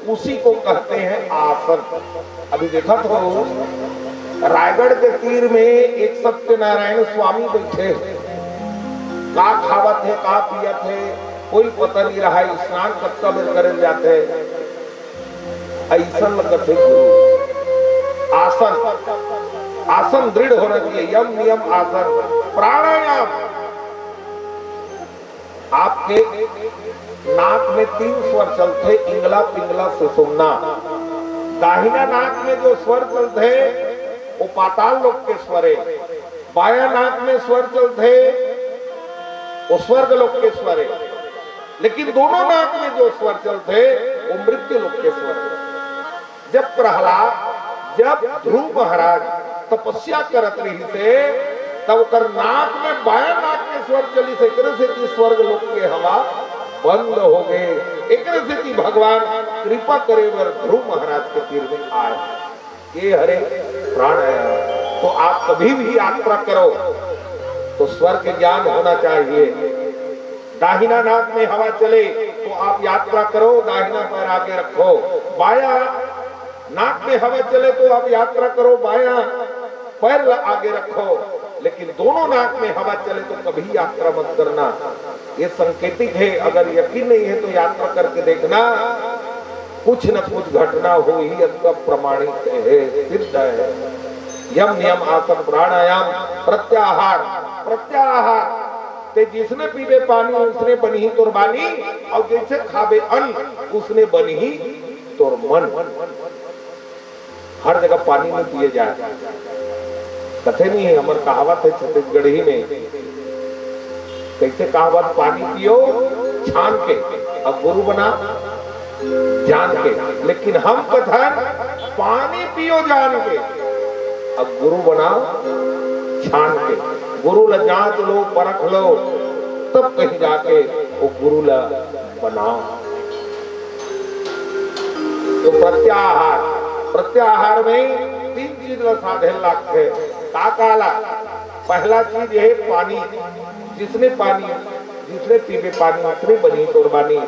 उसी को कहते हैं आसन। अभी देखा तो रायगढ़ के तीर में एक सत्यनारायण स्वामी बैठे, का खावत है का पियत है कोई पता नहीं रहा, स्नान कब में करे जाते ऐसा लगत है गुरु। आसन, आसन दृढ़ होना चाहिए, यम नियम आसन। प्राणायाम, आपके नाक में 3 स्वर चलते, इंगला पिंगला सुषुम्ना। दाहिना नाक में जो स्वर चलते वो पाताल लोक के स्वर है, बाया नाक में स्वर चलते वो स्वर्ग लोक के स्वर है, लेकिन दोनों नाक में जो स्वर चलते वो मृत्यु लोक के स्वर है। जब प्रहलाद, जब ध्रुव महाराज तपस्या करत रही थे तब कर नाक में बाया नाक के स्वर चली से स्वर्ग लोक के हवा बंद हो गए। एक से भगवान कृपा करे वर ध्रुव महाराज के तीर में आए। ये हरे प्राणायाम। तो आप कभी भी यात्रा करो तो स्वर के ज्ञान होना चाहिए। दाहिना नाक में हवा चले तो आप यात्रा करो, दाहिना पैर आगे रखो। बाया नाक में हवा चले तो आप यात्रा करो, बाया पैर आगे रखो। लेकिन दोनों नाक में हवा चले तो कभी यात्रा मत करना। ये संकेतिक है, अगर यकीन नहीं है तो यात्रा करके देखना, कुछ न कुछ घटना हो ही प्रमाणित है, सिद्ध है। यम नियम आसन प्राणायाम प्रत्याहार। प्रत्याहार ते जिसने पीवे पानी उसने बनी ही कुर्बानी, और जैसे खावे अन्न उसने बनी ही तोर मन। हर जगह पानी में पिए जाए, कथे नहीं है, हमारे कहावत है छत्तीसगढ़ी में, कैसे कहावत, पानी पियो छान के अब गुरु बना जान के। लेकिन हम कथन पानी पियो जान के अब गुरु बना छान के। गुरु ला जांच लो, परख लो, तब कहीं जाके वो गुरु ला बनाओ। तो प्रत्याहार, प्रत्याहार में 3 चीज साधन लागते। काला पहला चीज है पानी, जिसने पानी, जिसने पीवे पानी उसने बनी कुर्बानी।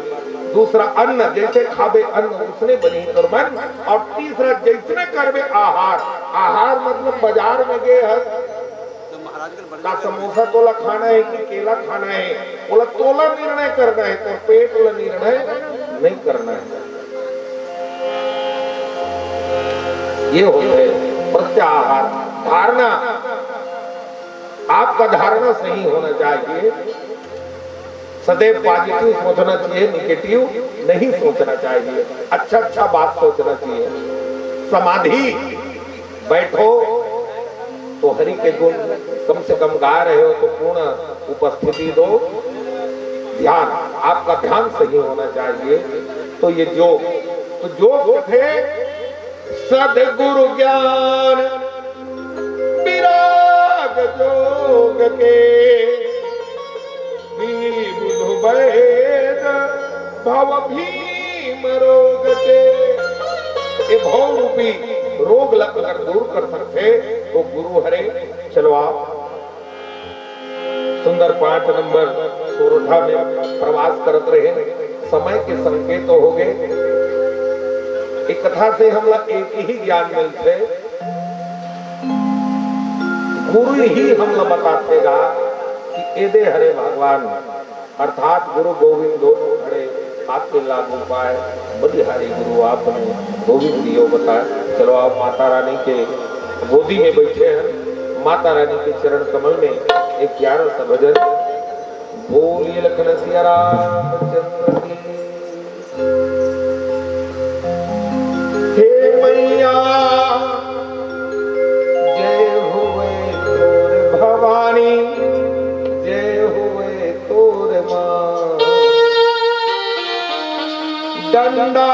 दूसरा अन्न, जैसे खावे अन्न उसने बनी कुर्बान। और तीसरा जैसने करवे आहार। आहार मतलब बाजार में गए है का समोसा तोला खाना है कि केला खाना है, बोला तोला निर्णय करना है, तो पेट वाला निर्णय नहीं करना है। ये होता है प्रत्याहार। धारणा, आपका धारणा सही होना चाहिए। सदैव पॉजिटिव सोचना चाहिए, निगेटिव नहीं सोचना चाहिए। अच्छा अच्छा बात सोचना चाहिए। समाधि, बैठो तो हरि के गुण कम से कम गा रहे हो तो पूर्ण उपस्थिति दो। ध्यान, आपका ध्यान सही होना चाहिए। तो ये योग, तो योग थे सदगुरु ज्ञान विराग जोग के, विबुध वैद भव भीम रोग के। ये भव रूपी रोग अगर दूर कर सकते तो गुरु हरे। चलो आप सुंदर 5 नंबर सोरठा में प्रवास करते रहे, समय के संकेत तो हो गए। एक कथा से हम एक ही ज्ञान मिलते, गुरु ही हम बताते गा कि एदे हरे भगवान, अर्थात गुरु गोविंद दोनों खड़े हाथ पे लागू पाए। बलिहारी गुरु आपने गोविंद दियो बताया। चलो आप माता रानी के गोदी में बैठे हैं, माता रानी के चरण कमल में एक प्यारा सा भजन। बोलिए लखन सिया रामचंद्र की। हे मैया जय हुए तोर भवानी, जय हुए तोर मां। डंडा